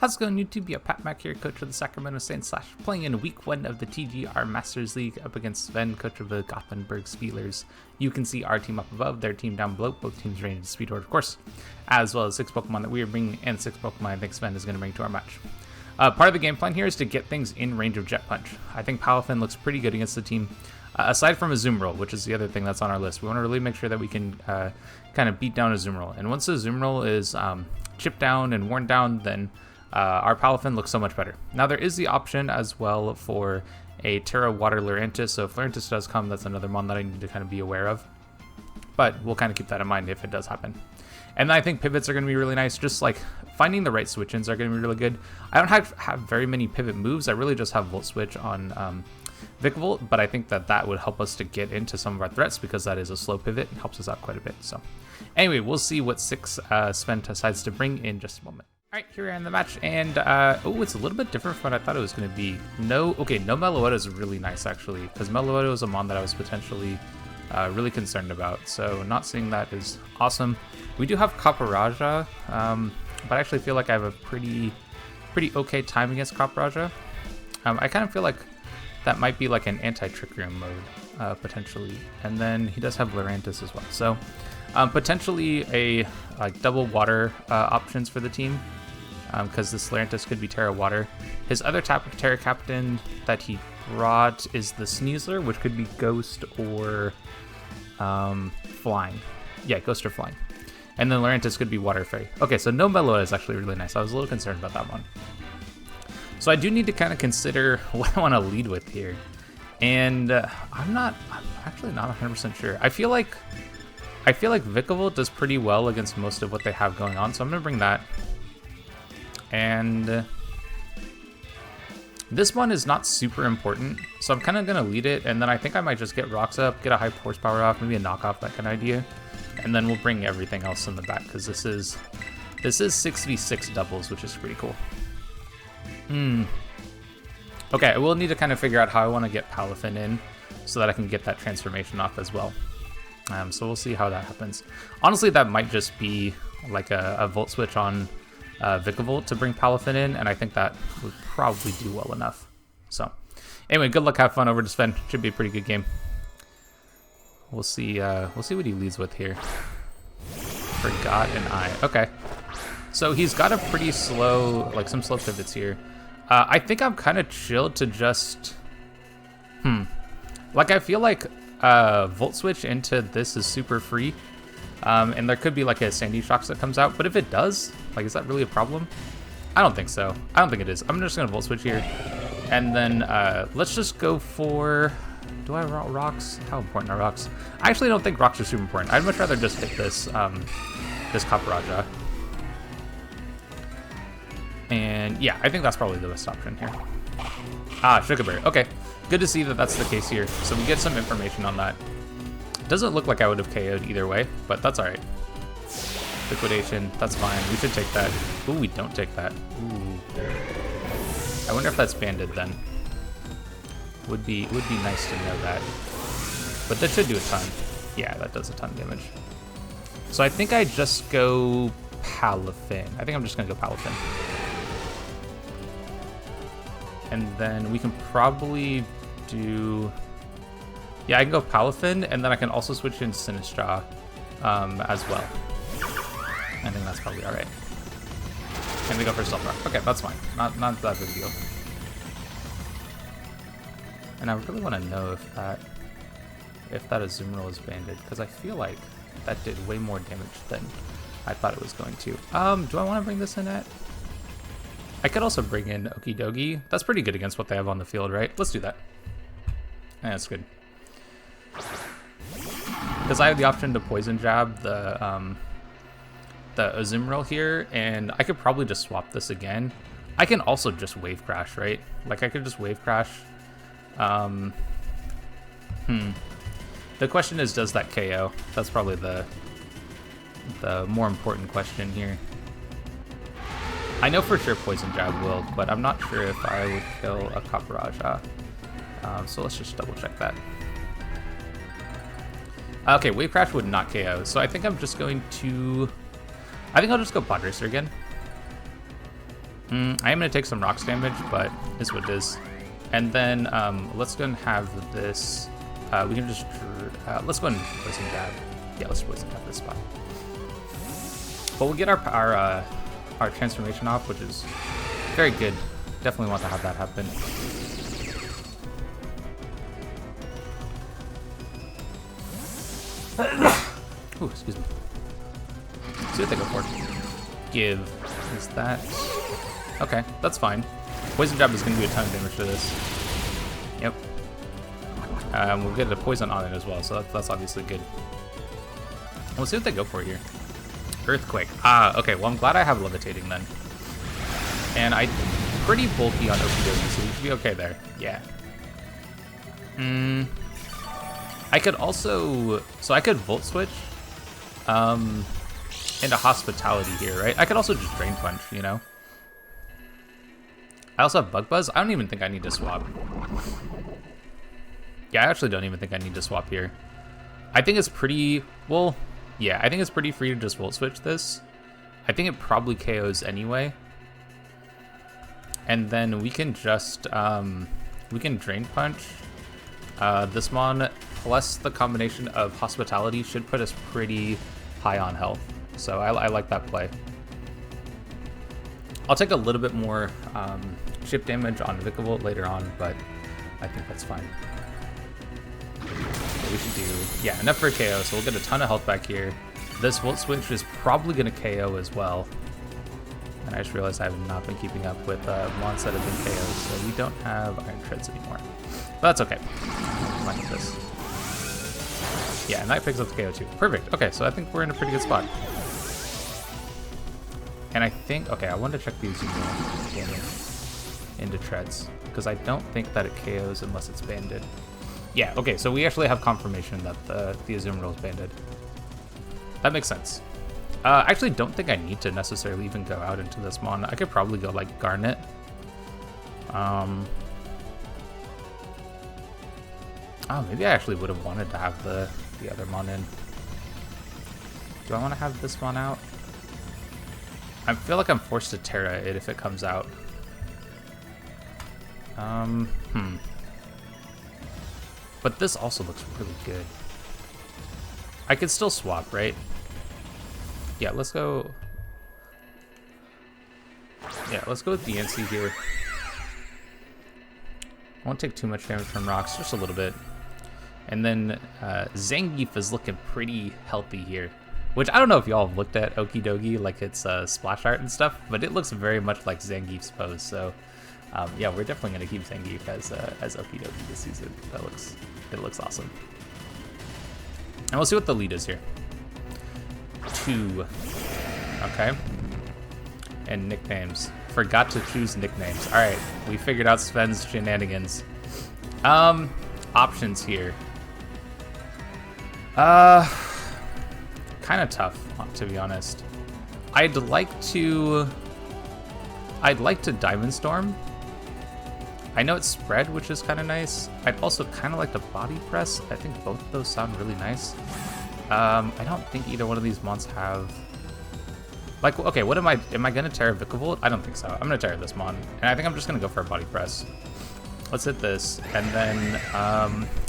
How's it going, YouTube? Yeah, Pat Mack here, coach of the Sacramento Saints / playing in week 1 of the TGR Masters League up against Sven, coach of the Gothenburgh Sphealers. You can see our team up above, their team down below, both teams rated to speed order, of course, as well as 6 Pokemon that we are bringing and 6 Pokemon I think Sven is going to bring to our match. Part of the game plan here is to get things in range of Jet Punch. I think Palafin looks pretty good against the team, aside from a Zoom Roll, which is the other thing that's on our list. We want to really make sure that we can kind of beat down a Zoom Roll. And once the Zoom Roll is chipped down and worn down, then our Palafin looks so much better. Now there is the option as well for a Terra Water Lurantis, so if Lurantis does come, that's another mon that I need to kind of be aware of. But we'll kind of keep that in mind if it does happen. And I think pivots are going to be really nice, just like finding the right switch-ins are going to be really good. I don't have very many pivot moves, I really just have Volt Switch on Vikavolt, but I think that would help us to get into some of our threats because that is a slow pivot and helps us out quite a bit. So anyway, we'll see what 6 Sven decides to bring in just a moment. All right, here we are in the match, and oh, it's a little bit different from what I thought it was going to be. No Meloetta is really nice, actually, because Meloetta was a mon that I was potentially really concerned about, so not seeing that is awesome. We do have Kaparaja, but I actually feel like I have a pretty okay time against Kaparaja. I kind of feel like that might be like an anti-Trick Room mode, potentially, and then he does have Lurantis as well, so potentially a double water options for the team. Because this Lurantis could be Terra Water. His other Terra Captain that he brought is the Sneasler, which could be Ghost or Flying. Yeah, Ghost or Flying. And then Lurantis could be Water Fairy. Okay, so no Meloetta is actually really nice. I was a little concerned about that one. So I do need to kind of consider what I want to lead with here. And I'm actually not 100% sure. I feel like Vikavolt does pretty well against most of what they have going on, so I'm going to bring that. And this one is not super important, so I'm kind of going to lead it, and then I think I might just get rocks up, get a high horsepower off, maybe a knockoff, that kind of idea, and then we'll bring everything else in the back, because this is 6v6 doubles, which is pretty cool. Okay, I will need to kind of figure out how I want to get Palafin in, so that I can get that transformation off as well. So we'll see how that happens. Honestly, that might just be like a Volt Switch on Vikavolt to bring Palafin in, and I think that would probably do well enough. So anyway, good luck, have fun over to Sven. Should be a pretty good game. We'll see what he leads with here. Forgot an eye. Okay, so he's got a pretty slow, like some slow pivots here. I think I'm kind of chilled to just like I feel like Volt Switch into this is super free. And there could be like a Sandy Shocks that comes out, but if it does, like, is that really a problem? I don't think so. I don't think it is. I'm just gonna Volt Switch here, and then let's just go for. Do I want rocks? How important are rocks? I actually don't think rocks are super important. I'd much rather just hit this this Kaparaja. And yeah, I think that's probably the best option here. Sugarberry. Okay, good to see that that's the case here. So we get some information on that. Doesn't look like I would have KO'd either way, but that's all right. Liquidation, that's fine. We should take that. Ooh, we don't take that. Ooh. I wonder if that's banded then. Would be nice to know that. But that should do a ton. Yeah, that does a ton of damage. So I think I just go Palafin. I think I'm just gonna go Palafin. And then we can probably do. Yeah, I can go Palafin, and then I can also switch in Sinistra as well. I think that's probably all right. And we go for Stealth Rock. Okay, that's fine. Not that big a deal. And I really want to know if that Azumarill is banded, because I feel like that did way more damage than I thought it was going to. Do I want to bring this in at? I could also bring in Okidogi. That's pretty good against what they have on the field, right? Let's do that. Yeah, that's good. Because I have the option to Poison Jab the Azumarill here, and I could probably just swap this again. I can also just Wave Crash, right? Like, I could just Wave Crash. The question is, does that KO? That's probably the more important question here. I know for sure Poison Jab will, but I'm not sure if I would kill a Kaparaja. So let's just double check that. Okay, Wave Crash would not KO, so I think I'm just going to. I think I'll just go Pod Racer again. I am going to take some rocks damage, but it's what it is. And then let's go and have this. We can just let's go and poison jab. Yeah, let's poison jab this spot. But we'll get our transformation off, which is very good. Definitely want to have that happen. Ooh, excuse me. See what they go for. Give. Is that... Okay, that's fine. Poison jab is going to do a ton of damage to this. Yep. We'll get a poison on it as well, so that's obviously good. We'll see what they go for here. Earthquake. Okay, well I'm glad I have levitating then. And I'm pretty bulky on Okidoki, so we should be okay there. Yeah. I could also... So I could Volt Switch into Hospitality here, right? I could also just Drain Punch, you know? I also have Bug Buzz. I don't even think I need to swap. Yeah, I actually don't even think I need to swap here. I think it's pretty... Well, yeah, I think it's pretty free to just Volt Switch this. I think it probably KOs anyway. And then we can just... we can Drain Punch. This mon plus the combination of Hospitality should put us pretty high on health. So I like that play. I'll take a little bit more chip damage on Vikavolt later on, but I think that's fine. What we should do, yeah, enough for a KO, so we'll get a ton of health back here. This Volt Switch is probably going to KO as well. And I just realized I have not been keeping up with mons that have been KO'd, so we don't have Iron Treads anymore. But that's okay. I'm fine with this. Yeah, and that picks up the KO too. Perfect. Okay, so I think we're in a pretty good spot. And I think, okay, I wanted to check these damage into Treads, because I don't think that it KOs unless it's banded. Yeah, okay, so we actually have confirmation that the Azumarill is banded. That makes sense. I actually don't think I need to necessarily even go out into this mon. I could probably go like Garnet. Oh, maybe I actually would have wanted to have the other mon in. Do I want to have this mon out? I feel like I'm forced to Terra it if it comes out. But this also looks really good. I could still swap, right? Yeah, let's go. Yeah, let's go with DNC here. Won't take too much damage from rocks, just a little bit. And then Zangief is looking pretty healthy here. Which I don't know if y'all have looked at Okidogi, like its splash art and stuff, but it looks very much like Zangief's pose. So yeah, we're definitely gonna keep Zangief as Okidogi this season. It looks awesome. And we'll see what the lead is here. 2. Okay. And nicknames. Forgot to choose nicknames. All right, we figured out Sven's shenanigans. Options here. Kind of tough, to be honest. I'd like to Diamond Storm. I know it's spread, which is kind of nice. I'd also kind of like to Body Press. I think both of those sound really nice. I don't think either one of these mons have... Like, okay, what am I gonna Terra Vikavolt? I don't think so. I'm gonna Terra this mon, and I think I'm just gonna go for a Body Press. Let's hit this, and then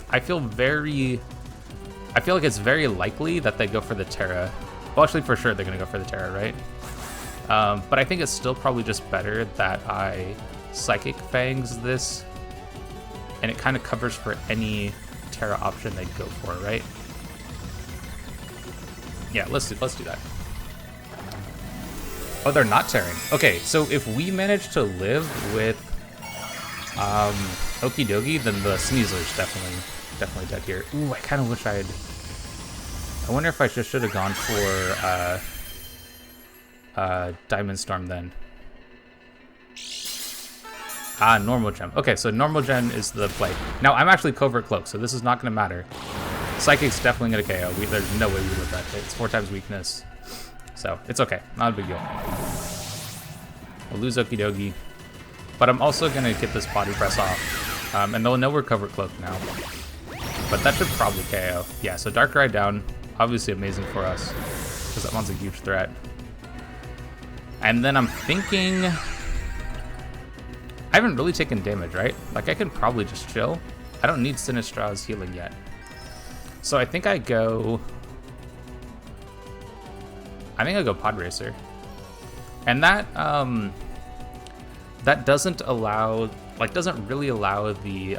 I feel like it's very likely that they go for the Terra. Well, actually, for sure they're gonna go for the Terra, right? But I think it's still probably just better that I Psychic Fangs this, and it kind of covers for any Terra option they go for, right? Yeah, let's do that. Oh, they're not tearing. Okay, so if we manage to live with Okidogi, then the Sneasler's definitely dead here. Ooh, I kind of wish I wonder if I just should have gone for Diamond Storm then. Normal Gem. Okay, so Normal Gem is the play. Now, I'm actually Covert Cloak, so this is not going to matter. Psychic's definitely going to KO. There's no way we live that. It's 4 times weakness. So, it's okay. Not a big deal. We'll lose Okidogi. But I'm also going to get this Body Press off. And they'll know we're Covert Cloak now. But that should probably KO. Yeah, so Darkrai down. Obviously amazing for us. Because that one's a huge threat. And then I'm thinking... haven't really taken damage, right? Like, I can probably just chill. I don't need Sinistra's healing yet. So I think I go Pod Racer. And that that doesn't allow, like, doesn't really allow the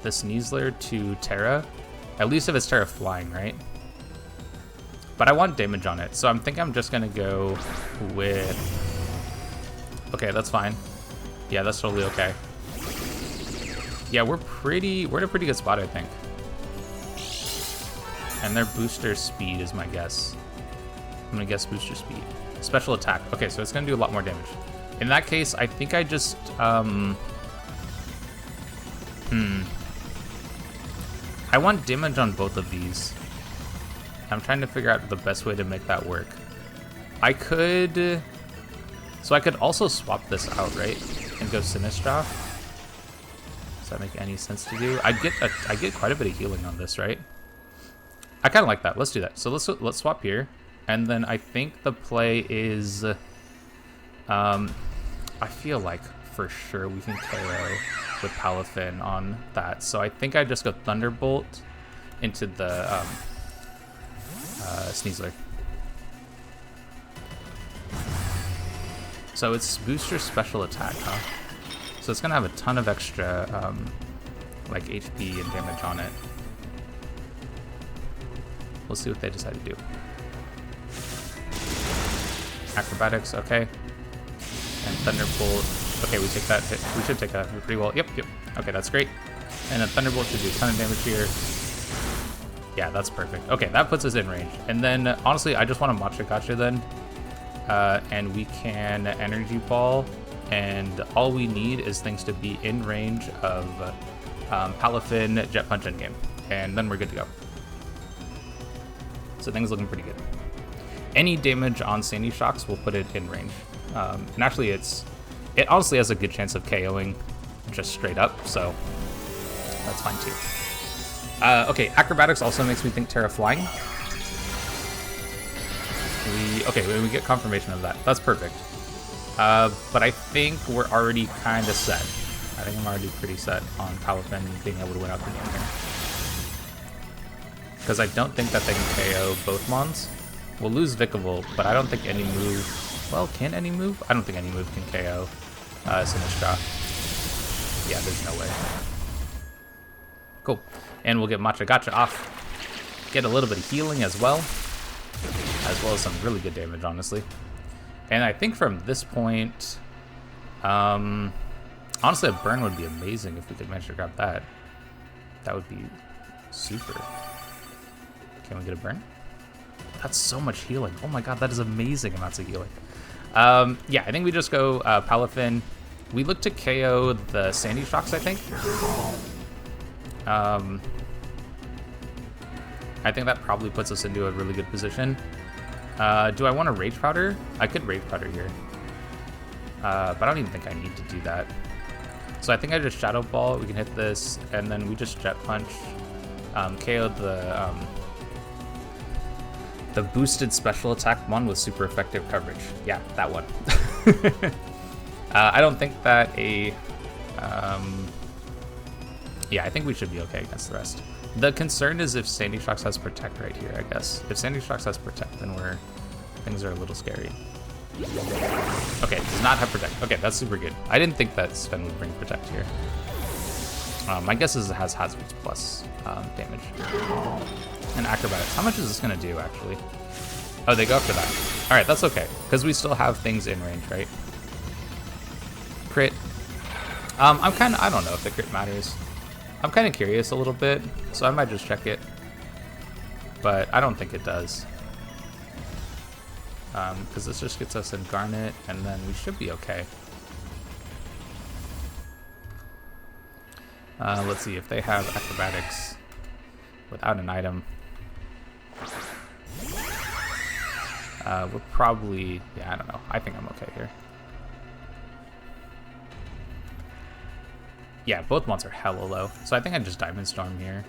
Sneasler to Terra, at least if it's Terra flying, right? But I want damage on it, so I'm thinking I'm just gonna go with, okay, that's fine. Yeah, that's totally okay. Yeah, we're in a pretty good spot, I think. And their booster speed is my guess. I'm gonna guess booster speed. Special attack. Okay, so it's gonna do a lot more damage. In that case, I think I just, I want damage on both of these. I'm trying to figure out the best way to make that work. I could also swap this out, right? And go Sinistra. Does that make any sense to you? I get quite a bit of healing on this, right? I kind of like that. Let's do that. So let's swap here. And then I think the play is, I feel like for sure we can KO with Palafin on that. So I think I just go Thunderbolt into the Sneasler. So it's booster special attack, huh? So it's gonna have a ton of extra like HP and damage on it. We'll see what they decide to do. Acrobatics, okay. And Thunderbolt. Okay, we take that hit. We should take that hit pretty well. Yep. Okay, that's great. And then Thunderbolt should do a ton of damage here. Yeah, that's perfect. Okay, that puts us in range. And then, honestly, I just want to Matcha Gotcha then. And we can Energy Ball. And all we need is things to be in range of Palafin, Jet Punch endgame. And then we're good to go. So things looking pretty good. Any damage on Sandy Shocks will put it in range. And actually, it honestly has a good chance of KOing just straight up, so that's fine too. Okay, Acrobatics also makes me think Terra Flying. We get confirmation of that. That's perfect. But I think we're already kind of set. I think I'm already pretty set on Palafin being able to win out the game here. Because I don't think that they can KO both Mons. We'll lose Vikavolt, but I don't think any move... Well, can any move? I don't think any move can KO Sinistra. Yeah, there's no way. Cool. And we'll get Matcha Gotcha off. Get a little bit of healing as well. As well as some really good damage, honestly. And I think from this point... honestly, a burn would be amazing if we could manage to grab that. That would be super. Can we get a burn? That's so much healing. Oh my god, that is amazing amounts of healing. Yeah, I think we just go Palafin. We look to KO the Sandy Shocks, I think. I think that probably puts us into a really good position. Do I want to Rage Powder? I could Rage Powder here. But I don't even think I need to do that. So I think I just Shadow Ball. We can hit this, and then we just Jet Punch. KO the boosted special attack one with super effective coverage. Yeah, that one. I don't think that yeah, I think we should be okay against the rest. The concern is if Sandy Shocks has Protect right here, I guess. If Sandy Shocks has Protect, then things are a little scary. Okay, does not have Protect. Okay, that's super good. I didn't think that Sven would bring Protect here. My guess is it has Hazards plus damage. And Acrobatics. How much is this going to do, actually? Oh, they go after that. All right, that's okay, because we still have things in range, right? Crit. I don't know if the crit matters. I'm kind of curious a little bit, so I might just check it. But I don't think it does. Because this just gets us in Garnet, and then we should be okay. Let's see if they have Acrobatics without an item. We're probably, yeah, I don't know. I think I'm okay here. Yeah, both Mons are hella low, so I think I just Diamond Storm here.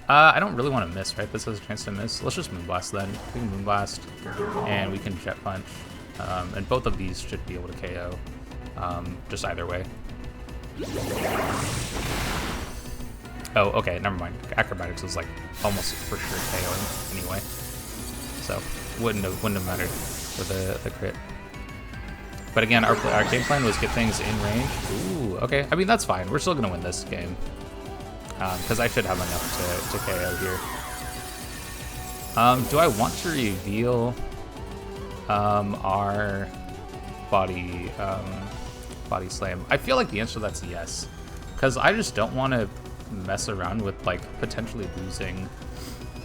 I don't really want to miss, right? This has a chance to miss. Let's just Moonblast then. We can Moonblast, and we can Jet Punch. And both of these should be able to KO just either way. Oh, okay, never mind. Acrobatics was like almost for sure KOing anyway, so wouldn't have mattered for the crit. But again, our game plan was get things in range. Ooh, okay. I mean, that's fine. We're still gonna win this game because I should have enough to KO here. Do I want to reveal our body slam? I feel like the answer to that's yes, because I just don't want to mess around with like potentially losing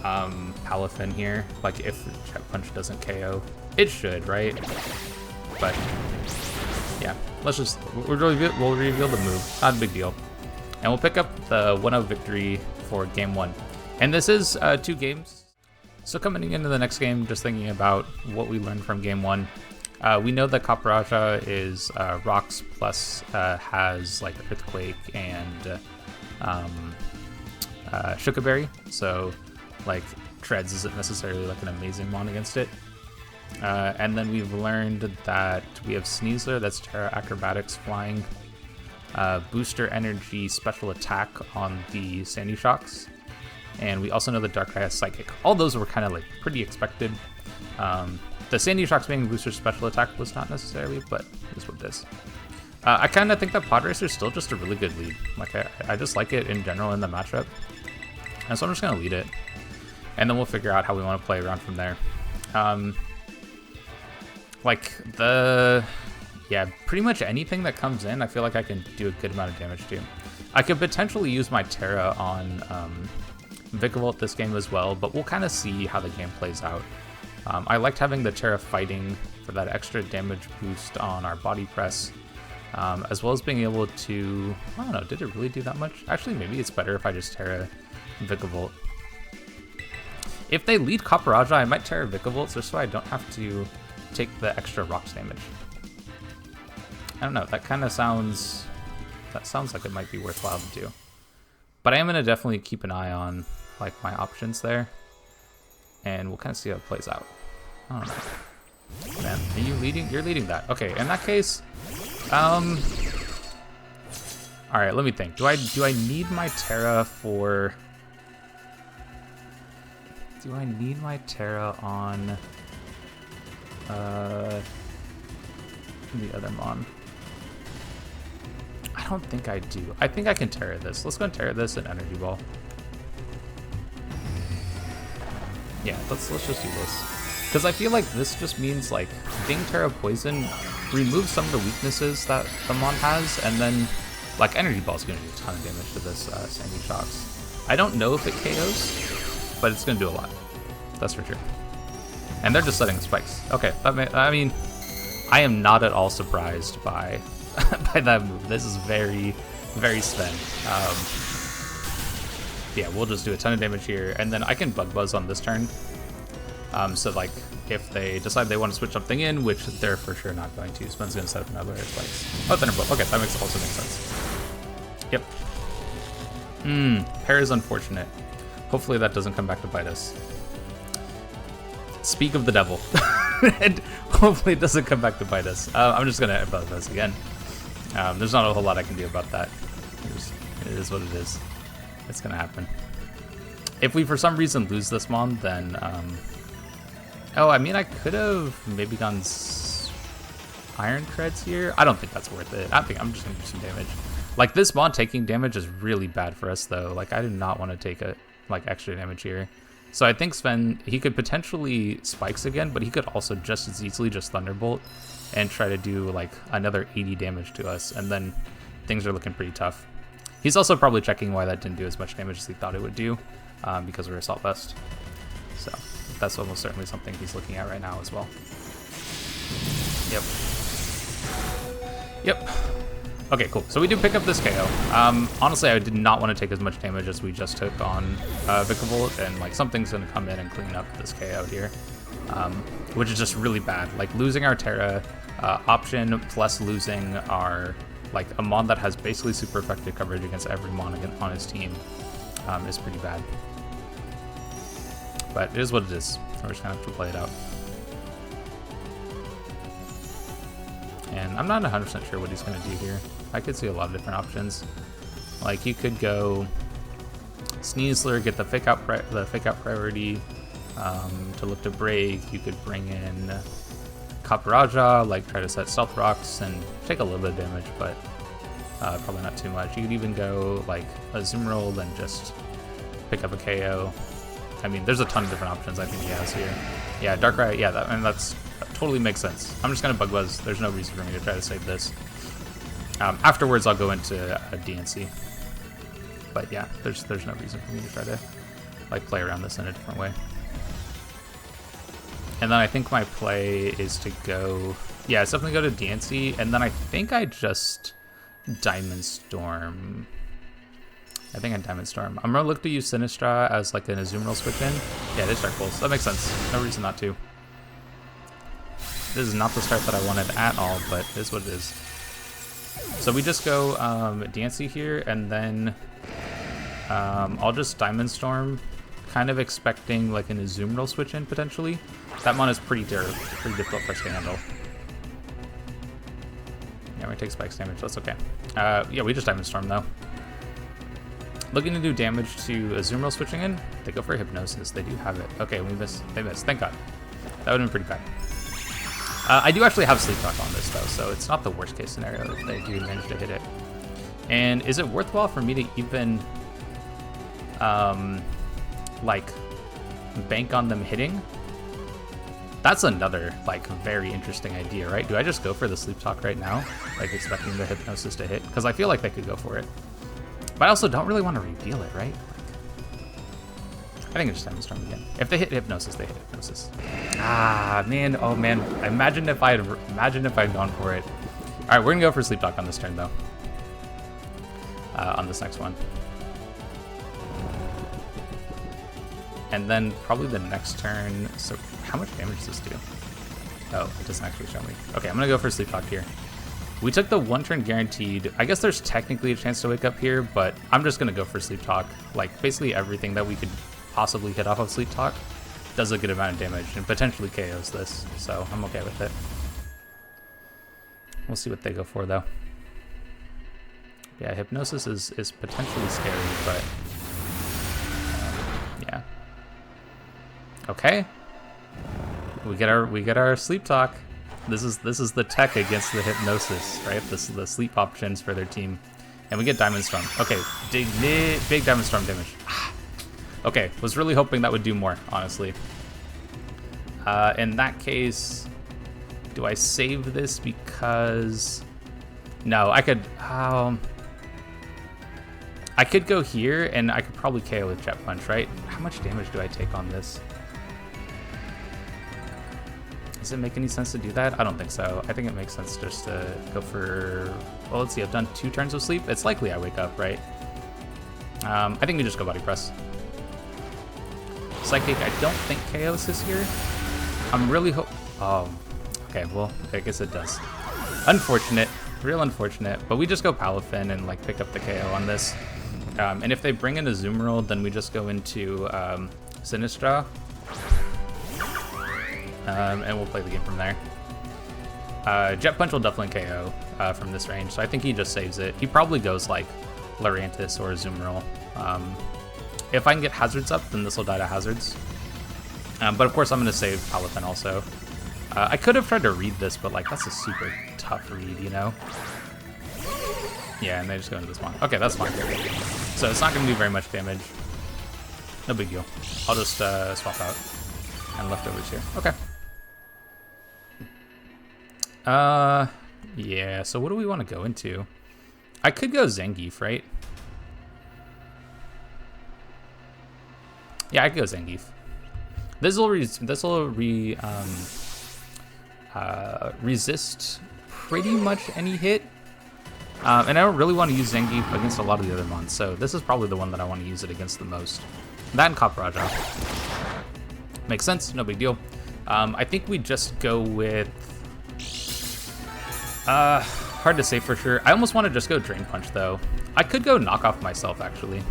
Palafin here. Like if Jet Punch doesn't KO, it should, right? But yeah, we'll reveal the move. Not a big deal, and we'll pick up the 1-0 victory for game 1. And this is 2 games. So coming into the next game, just thinking about what we learned from game 1. We know that Copperajah is rocks plus has like Earthquake and Shukaberry, so like Treads isn't necessarily like an amazing mon against it. And then we've learned that we have Sneasler, that's Terra Acrobatics Flying, Booster Energy Special Attack on the Sandy Shocks, and we also know that Darkrai has Psychic. All those were kind of like pretty expected. The Sandy Shocks being Booster Special Attack was not necessarily, but it is what it is. I kind of think that Pod Racer is still just a really good lead. Like I just like it in general in the matchup, and so I'm just gonna lead it, and then we'll figure out how we want to play around from there. Pretty much anything that comes in, I feel like I can do a good amount of damage to. I could potentially use my Terra on Vikavolt this game as well, but we'll kind of see how the game plays out. I liked having the Terra fighting for that extra damage boost on our body press, as well as being able to, I don't know, did it really do that much? Actually, maybe it's better if I just Terra Vikavolt. If they lead Copperajah, I might Terra Vikavolt just so I don't have to take the extra rocks damage. I don't know, that sounds like it might be worthwhile to do. But I am gonna definitely keep an eye on like my options there, and we'll kind of see how it plays out. I don't know. Man, are you leading? You're leading that. Okay, in that case, all right, let me think. Do I need my Terra for? Do I need my Terra on the other mon? I don't think I do. I think I can Terra this. Let's go and Terra this and Energy Ball. Yeah, let's just do this. Because I feel like this just means like being Terra Poison removes some of the weaknesses that the mon has, and then like Energy Ball is going to do a ton of damage to this Sandy Shocks. I don't know if it KOs, but it's going to do a lot. That's for sure. And they're just setting spikes. Okay, I mean, I am not at all surprised by by that move. This is very, very Sven. Yeah, we'll just do a ton of damage here, and then I can Bug Buzz on this turn. So like, if they decide they want to switch something in, which they're for sure not going to, Sven's going to set up another spikes. Oh, Thunderbolt. Okay, that also makes sense. Yep. Pair is unfortunate. Hopefully that doesn't come back to bite us. Speak of the devil. And hopefully it doesn't come back to bite us. I'm just going to Bug Buzz again. There's not a whole lot I can do about that. It is what it is. It's going to happen. If we for some reason lose this mon, then... oh, I mean, I could have maybe gone Iron Treads here. I don't think that's worth it. I'm just going to do some damage. Like, this mon taking damage is really bad for us, though. Like, I do not want to take extra damage here. So I think Sven, he could potentially Spikes again, but he could also just as easily just Thunderbolt and try to do, like, another 80 damage to us, and then things are looking pretty tough. He's also probably checking why that didn't do as much damage as he thought it would do, because we're Assault Vest. So that's almost certainly something he's looking at right now as well. Yep. Okay, cool. So we do pick up this KO. Honestly, I did not want to take as much damage as we just took on Vikavolt, and like something's going to come in and clean up this KO here, which is just really bad. Like losing our Terra option plus losing our like a mon that has basically super effective coverage against every mon on his team is pretty bad. But it is what it is. We're just gonna have to play it out. And I'm not 100% sure what he's going to do here. I could see a lot of different options. Like, you could go Sneasler, get the fake out priority to look to break. You could bring in Kaparaja, like try to set Stealth Rocks and take a little bit of damage, but probably not too much. You could even go like a Azumarill and just pick up a KO. I mean, there's a ton of different options I think he has here. Yeah, Darkrai, yeah, that totally makes sense. I'm just gonna Bug Buzz. There's no reason for me to try to save this. Afterwards, I'll go into a DNC. But yeah, there's no reason for me to try to like play around this in a different way. And then I think my play is to go, yeah, it's definitely go to DNC, and then I think I just Diamond Storm. I think I Diamond Storm. I'm gonna look to use Sinistra as like an Azumarill switch in. Yeah, they start full, so that makes sense. No reason not to. This is not the start that I wanted at all, but it is what it is. So we just go DNC here, and then I'll just Diamond Storm, kind of expecting like an Azumarill switch in potentially. That mon is pretty difficult for us to handle. Yeah, we take spikes damage, that's okay. Yeah, we just Diamond Storm though. Looking to do damage to Azumarill switching in. They go for Hypnosis, they do have it. Okay, we missed, they missed, thank God. That would've been pretty bad. I do actually have Sleep Talk on this though, so it's not the worst case scenario if they do manage to hit it. And is it worthwhile for me to even like bank on them hitting? That's another like very interesting idea, right? Do I just go for the Sleep Talk right now, like expecting the Hypnosis to hit? Because I feel like they could go for it, but I also don't really want to reveal it, right? Like, I think it's just Diamond Storm again. If they hit Hypnosis, they hit Hypnosis. Ah man, oh man! Imagine if I'd gone for it. All right, we're gonna go for Sleep Talk on this turn though. On this next one. And then probably the next turn, so how much damage does this do? Oh, it doesn't actually show me. Okay, I'm gonna go for Sleep Talk here. We took the 1 turn guaranteed. I guess there's technically a chance to wake up here, but I'm just gonna go for Sleep Talk. Like basically everything that we could possibly hit off of Sleep Talk does a good amount of damage and potentially KOs this, so I'm okay with it. We'll see what they go for though. Yeah, Hypnosis is potentially scary, but yeah. Okay, we get our Sleep Talk. This is the tech against the Hypnosis, right? This is the sleep options for their team, and we get Diamond Storm. Okay, big Diamond Storm damage. Okay, was really hoping that would do more, honestly. In that case, do I save this because no? I could go here, and I could probably KO with Jet Punch, right? How much damage do I take on this? Does it make any sense to do that? I don't think so. I think it makes sense just to go for, well, let's see, I've done 2 turns of sleep. It's likely I wake up, right? I think we just go Body Press. Psychic, I don't think KOs this here. I'm really oh, okay, well, I guess it does. Unfortunate, real unfortunate, but we just go Palafin and like pick up the KO on this. And if they bring in a Azumarill, then we just go into Sinistra. And we'll play the game from there. Jet Punch will definitely KO from this range, so I think he just saves it. He probably goes like Lurantis or Azumarill. If I can get Hazards up, then this will die to Hazards. But of course I'm going to save Palafin also. I could have tried to read this, but like that's a super tough read, you know? Yeah, and they just go into this one. Okay, that's fine. So it's not going to do very much damage. No big deal. I'll just swap out. And leftovers here. Okay. Yeah, so what do we want to go into? I could go Zangief, right? Yeah, I could go Zangief. This will resist pretty much any hit. And I don't really want to use Zangief against a lot of the other mons, so this is probably the one that I want to use it against the most. That and Kaparaja. Makes sense, no big deal. I think we just go with... hard to say for sure. I almost want to just go Drain Punch, though. I could go Knock Off myself, actually.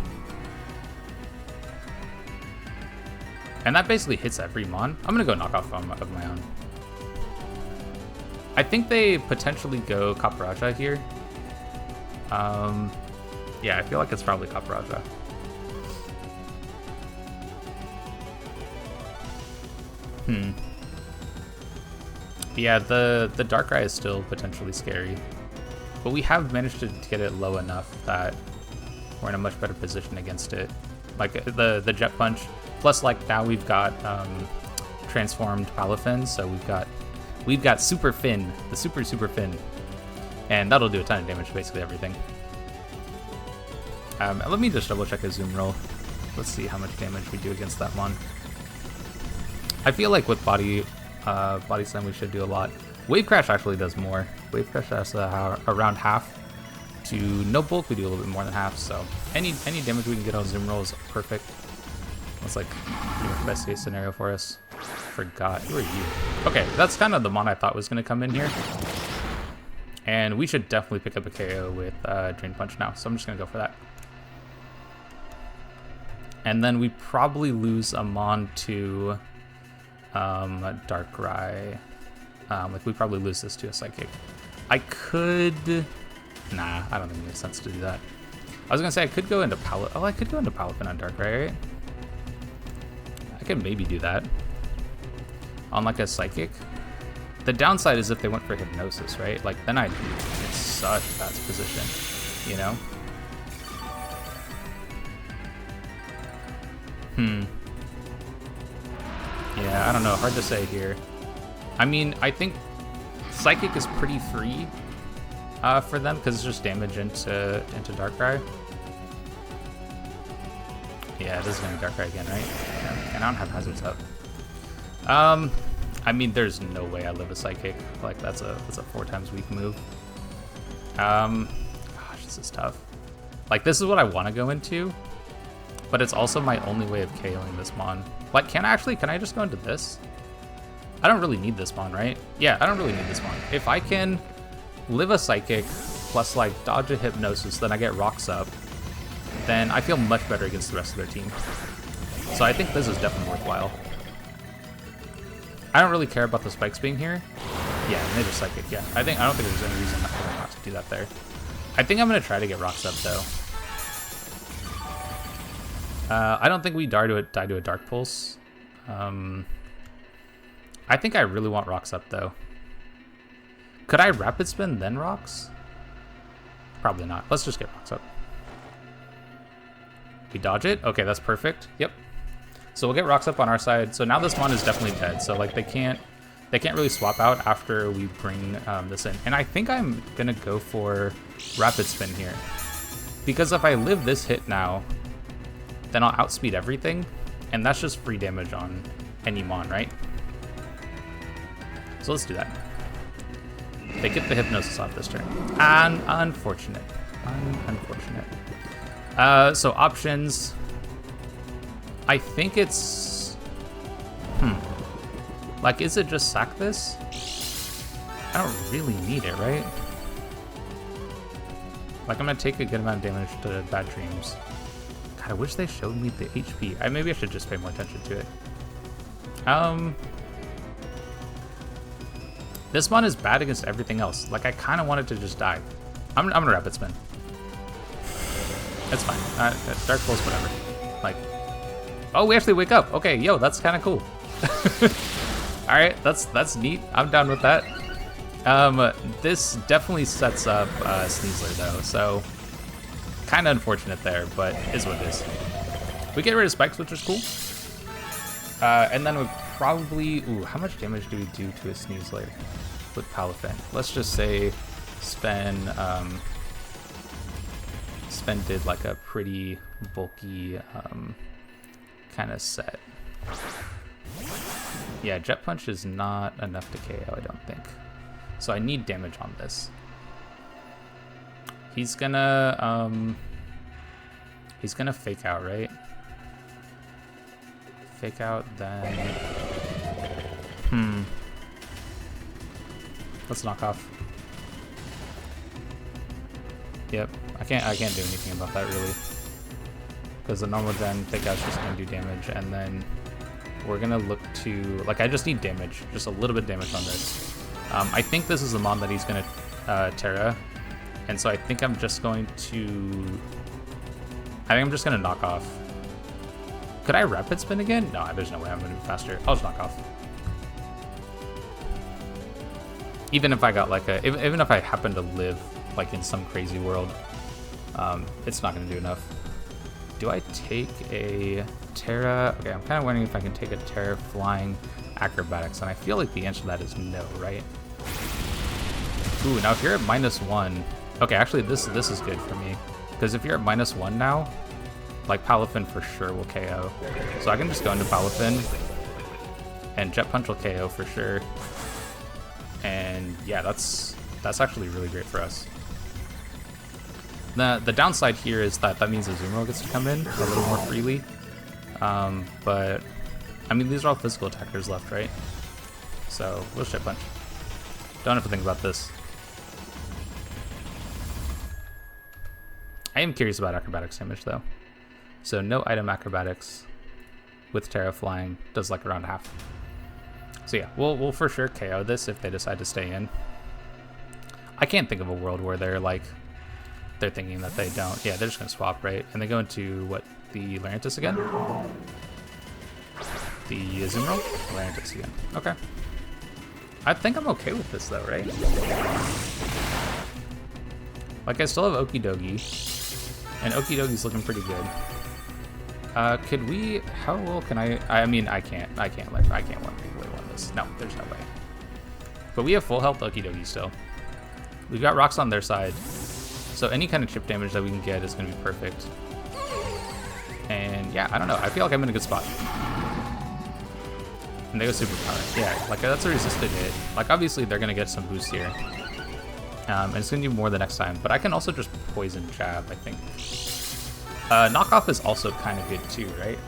And that basically hits every mon. I'm going to go Knock Off of my own. I think they potentially go Kaparaja here. Yeah, I feel like it's probably Kaparaja. Yeah, the Darkrai is still potentially scary. But we have managed to get it low enough that we're in a much better position against it. Like the Jet Punch, plus like now we've got transformed Palafin, so we've got Super Fin, the Super Fin, and that'll do a ton of damage to basically everything. Let me just double check a zoom roll. Let's see how much damage we do against that mon. I feel like with Body Slam we should do a lot. Wave Crash actually does more. Wave Crash does around half. To no bulk, we do a little bit more than half. So any damage we can get on zoom roll is perfect. That's like pretty much best case scenario for us. Forgot. Who are you? Okay, that's kind of the mon I thought was going to come in here. And we should definitely pick up a KO with Drain Punch now. So I'm just going to go for that. And then we probably lose a mon to Darkrai. Like we probably lose this to a Psychic. I could... Nah, I don't think it makes sense to do that. I was gonna say I could go into I could go into Palafin on Darkrai, right? I could maybe do that. On like a Psychic. The downside is if they went for Hypnosis, right? Like then I'd be in such a bad position, you know? Yeah, I don't know. Hard to say here. I mean, I think Psychic is pretty free for them because it's just damage into Darkrai. Yeah, this is gonna be Darkrai again, right? Yeah, and I don't have hazards up. I mean, there's no way I live a Psychic. Like that's a 4 times weak move. Gosh, this is tough. Like this is what I want to go into, but it's also my only way of KOing this mon. Like, can I just go into this? I don't really need this mon, right? Yeah, I don't really need this mon. If I can live a Psychic plus like dodge a Hypnosis, then I get Rocks up, then I feel much better against the rest of their team. So I think this is definitely worthwhile. I don't really care about the spikes being here. Yeah, and they just Psychic, yeah. I don't think there's any reason not to do that there. I think I'm gonna try to get Rocks up though. I don't think we die to a Dark Pulse. I think I really want Rocks up though. Could I Rapid Spin then Rocks? Probably not. Let's just get Rocks up. We dodge it. Okay, that's perfect. Yep. So we'll get Rocks up on our side. So now this mon is definitely dead. So like they can't really swap out after we bring this in. And I think I'm gonna go for Rapid Spin here, because if I live this hit now, then I'll outspeed everything, and that's just free damage on any mon, right? So let's do that. They get the Hypnosis off this turn. And unfortunate. So options. I think it's... Like, is it just sack this? I don't really need it, right? Like, I'm gonna take a good amount of damage to Bad Dreams. God, I wish they showed me the HP. Maybe I should just pay more attention to it. This one is bad against everything else. Like, I kind of wanted to just die. I'm gonna Rapid Spin. It's fine. Dark Pulse, whatever. Like, oh, we actually wake up. Okay, yo, that's kind of cool. All right, that's neat. I'm down with that. This definitely sets up Sneasler though, so kind of unfortunate there, but is what it is. We get rid of spikes, which is cool. And then we probably, how much damage do we do to a Sneasler with Palafin? Let's just say Sven did like a pretty bulky kind of set. Yeah, Jet Punch is not enough to KO, I don't think. So I need damage on this. He's gonna fake out, right? Fake out, then let's knock off. Yep, I can't do anything about that really, because the normal gen fake out's just gonna do damage, and then we're gonna look to, like, I just need damage, just a little bit of damage on this. I think this is the mon that he's going to Terra, and so I think I'm just going to... I think I'm just going to knock off. Could I rapid spin again? No, there's no way I'm going to be faster. I'll just knock off. Even if I got like a... Even if I happen to live like in some crazy world, it's not going to do enough. Do I take a Terra? Okay, I'm kind of wondering if I can take a Terra flying acrobatics, and I feel like the answer to that is no, right? Ooh, now if you're at -1, okay, actually this is good for me, because if you're at -1 now, like Palafin for sure will KO, so I can just go into Palafin, and Jet Punch will KO for sure, and yeah, that's actually really great for us. The downside here is that means Azumarill gets to come in a little more freely, but I mean these are all physical attackers left, right? So we'll Jet Punch. Don't have to think about this. I am curious about acrobatics damage though. So no item acrobatics with Terra flying does like around half. So yeah, we'll for sure KO this if they decide to stay in. I can't think of a world where they're thinking that they don't. Yeah, they're just gonna swap, right? And they go into what, the Lurantis again? The Azumarill? Lurantis again. Okay. I think I'm okay with this though, right? Like I still have Okidogi, and Okidogi's looking pretty good. Could we? How well can I? I mean, I can't win this. No, there's no way. But we have full health Okidogi still. We've got rocks on their side, so any kind of chip damage that we can get is gonna be perfect. And yeah, I don't know. I feel like I'm in a good spot. And they go superpower. Yeah, like that's a resisted hit. Like obviously they're gonna get some boost here. And it's gonna do more the next time, but I can also just poison jab, I think. Knockoff is also kind of good too, right?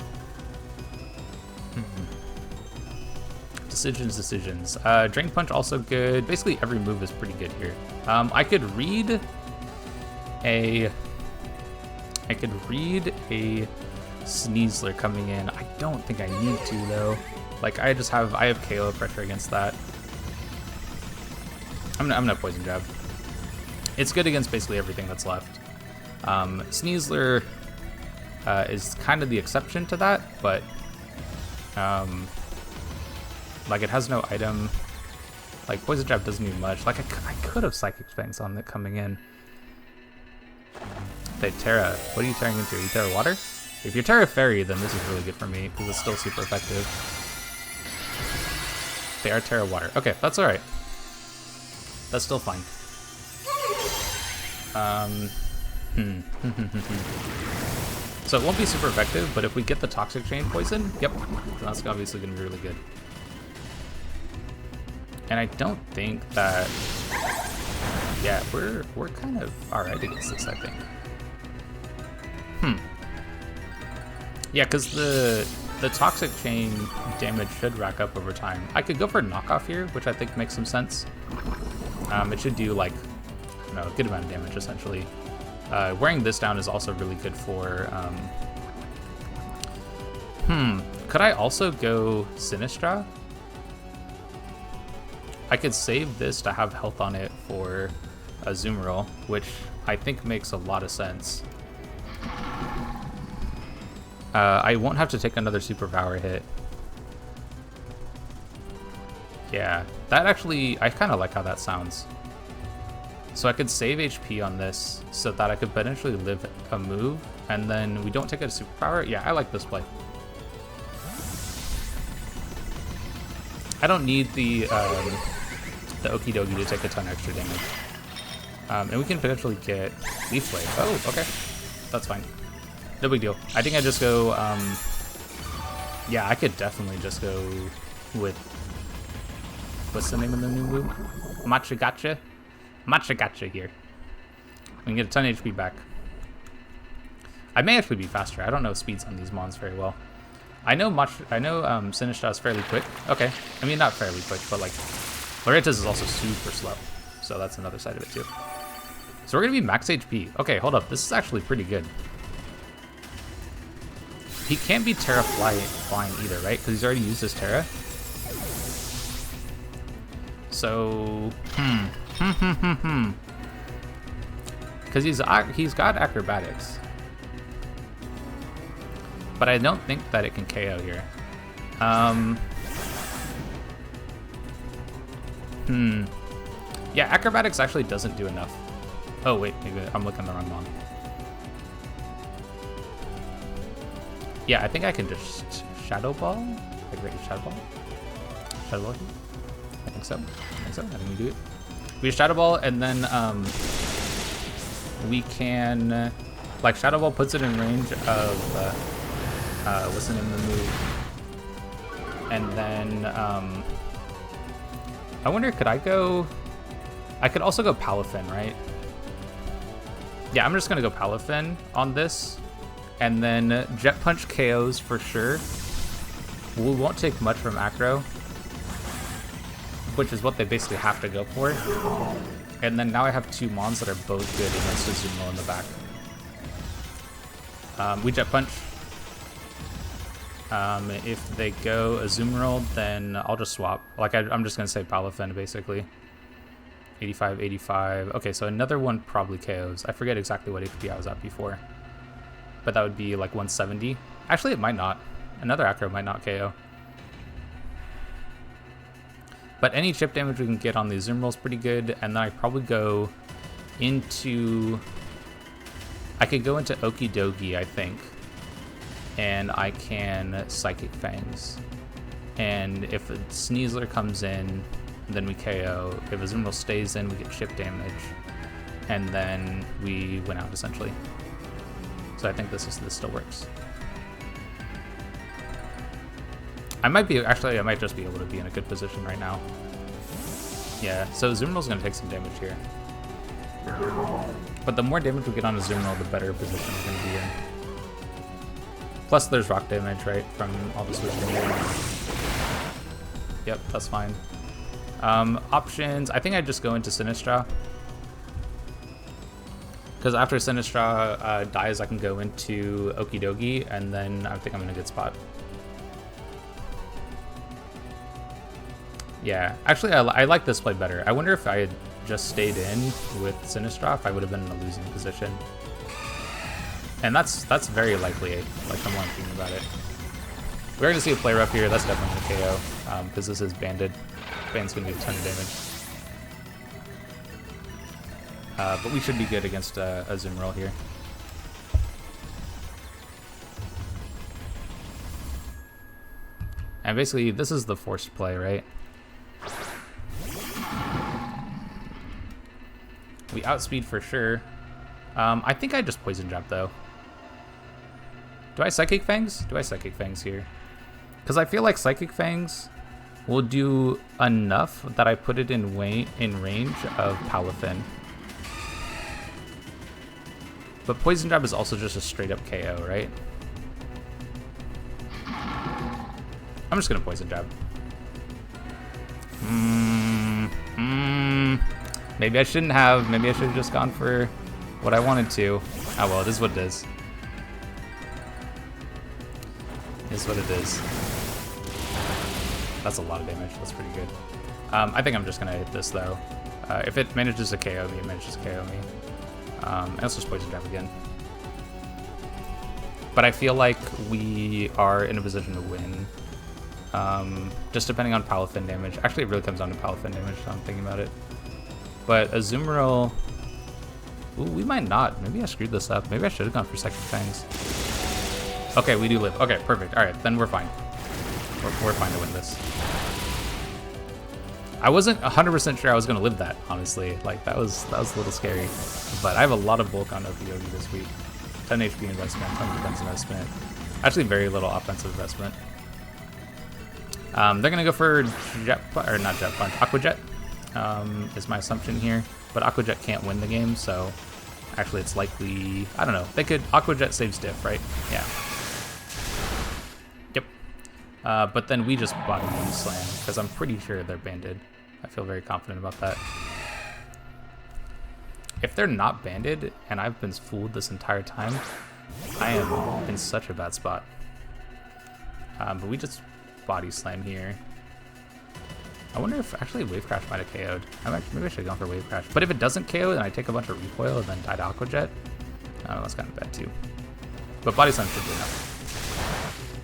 Decisions. Drain Punch also good. Basically every move is pretty good here. I could read a Sneasler coming in. I don't think I need to though. Like I have KO pressure against that. I'm gonna poison jab. It's good against basically everything that's left. Sneasler is kind of the exception to that, but like it has no item. Like poison jab doesn't do much. Like I could have Psychic Fangs on it coming in. They Terra. What are you tearing into? Are you Terra Water? If you're Terra Fairy, then this is really good for me because it's still super effective. They are Terra Water. Okay, that's all right. That's still fine. So it won't be super effective, but if we get the Toxic Chain Poison, yep, that's obviously going to be really good. And I don't think that... Yeah, we're kind of alright against this, I think. Yeah, because the Toxic Chain damage should rack up over time. I could go for knockoff here, which I think makes some sense. It should do like, I don't know, a good amount of damage essentially. Wearing this down is also really good for... Could I also go Sinistra? I could save this to have health on it for Azumarill, which I think makes a lot of sense. I won't have to take another superpower hit. Yeah, that actually, I kind of like how that sounds. So I could save HP on this so that I could potentially live a move, and then we don't take a superpower. Yeah, I like this play. I don't need the Okidogi to take a ton extra damage. And we can potentially get Leaf Blade. Oh, okay. That's fine. No big deal. I think I just go, yeah, I could definitely just go with, what's the name of the new move? Machagacha? Machagacha here. We can get a ton of HP back. I may actually be faster. I don't know speeds on these mons very well. I know Sinistra is fairly quick. Okay. I mean, not fairly quick, but like, Lurantis is also super slow. So that's another side of it too. So we're gonna be max HP. Okay, hold up. This is actually pretty good. He can't be Terra flying either, right? Because he's already used his Terra. So, because he's got acrobatics, but I don't think that it can KO here. Yeah, acrobatics actually doesn't do enough. Oh wait, maybe I'm looking at the wrong one. Yeah, I think I can just Shadow Ball. Like right, Shadow Ball. Shadow Ball. I think so. I think we do it. We Shadow Ball, and then we can like Shadow Ball puts it in range of what's the name of the move, and then I wonder, could I go? I could also go Palafin, right? Yeah, I'm just gonna go Palafin on this, and then Jet Punch KOs for sure. We won't take much from Acro, which is what they basically have to go for. And then now I have two Mons that are both good against Azumarill in the back. We Jet Punch. If they go Azumarill, then I'll just swap. Like I'm just gonna say Palafin basically. 85, 85. Okay, so another one probably KOs. I forget exactly what HP I was at before, but that would be like 170. Actually, it might not. Another Acro might not KO. But any chip damage we can get on the Azumarill is pretty good, and then I probably go into... I could go into Okie Dokie, I think, and I can Psychic Fangs. And if a Sneasler comes in, then we KO. If Azumarill stays in, we get chip damage, and then we win out essentially. So I think this still works. I might just be able to be in a good position right now. Yeah, so Azumarill's gonna take some damage here. But the more damage we get on Azumarill, the better position we're gonna be in. Plus there's rock damage, right, from all the switching. Yep, that's fine. Options, I think I'd just go into Sinistra. Because after Sinistra dies, I can go into Okie Dokie, and then I think I'm in a good spot. Yeah, actually I like this play better. I wonder if I had just stayed in with Sinistra, if I would have been in a losing position. And that's very likely, like the more I'm thinking about it. We're going to see a play rough here, that's definitely a KO, because this is banded. Band's going to do a ton of damage. But we should be good against Azumarill here. And basically, this is the forced play, right? We outspeed for sure. I think I just Poison Jab, though. Do I Psychic Fangs? Do I Psychic Fangs here? Because I feel like Psychic Fangs will do enough that I put it in range of Palafin. But Poison Jab is also just a straight up KO, right? I'm just gonna Poison Jab. Maybe I shouldn't have. Maybe I should have just gone for what I wanted to. Oh well, it is what it is. It is what it is. That's a lot of damage. That's pretty good. I think I'm just gonna hit this though. If it manages to KO me, it manages to KO me. And let's just Poison Jab again. But I feel like we are in a position to win. Just depending on Palafin damage. Actually, it really comes down to Palafin damage, so I'm thinking about it. But Azumarill... Ooh, we might not. Maybe I screwed this up. Maybe I should have gone for Psychic Fangs. Okay, we do live. Okay, perfect. Alright, then we're fine. We're fine to win this. I wasn't 100% sure I was going to live that, honestly. Like, that was a little scary. But I have a lot of bulk on Okiyogi this week. 10 HP investment, 10 defense investment. Actually, very little offensive investment. They're going to go for not Jet Punch, Aqua Jet is my assumption here. But Aqua Jet can't win the game, so actually it's likely, I don't know. They could, Aqua Jet saves diff, right? Yeah. Yep. But then we just body slam, because I'm pretty sure they're banded. I feel very confident about that. If they're not banded, and I've been fooled this entire time, I am in such a bad spot. But we just body slam here. I wonder if actually Wave Crash might have KO'd. Maybe I should have gone for Wave Crash. But if it doesn't KO, then I take a bunch of recoil and then die to Aqua Jet. I don't know, that's kind of bad too. But Body Slam should be enough.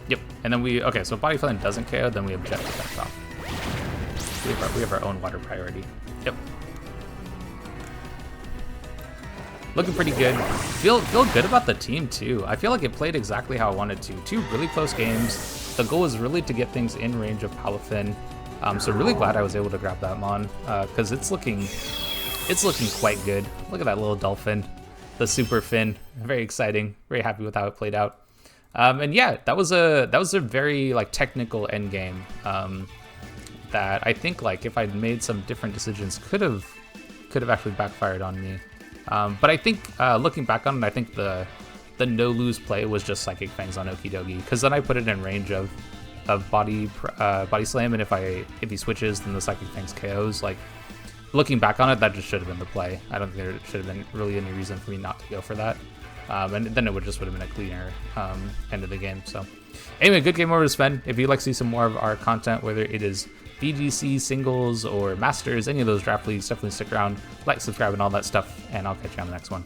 Yep, and then okay, so Body Slam doesn't KO, then we have Jet Defense off. We have our own water priority. Yep. Looking pretty good. Feel good about the team too. I feel like it played exactly how I wanted to. 2 really close games. The goal was really to get things in range of Palafin. So really glad I was able to grab that Mon, because it's looking quite good. Look at that little dolphin, the super fin. Very exciting. Very happy with how it played out. And yeah, that was a very like technical end game that I think like if I'd made some different decisions could have actually backfired on me. But I think looking back on it, I think the no lose play was just Psychic Fangs on Okidogi, because then I put it in range of body slam, and if he switches, then the Psychic Fangs KOs. Like looking back on it, that just should have been the play. I don't think there should have been really any reason for me not to go for that. And then it would have been a cleaner end of the game. So anyway, good game over to Sven. If you'd like to see some more of our content, whether it is VGC, singles, or masters, any of those draft leagues, definitely stick around, like, subscribe, and all that stuff, and I'll catch you on the next one.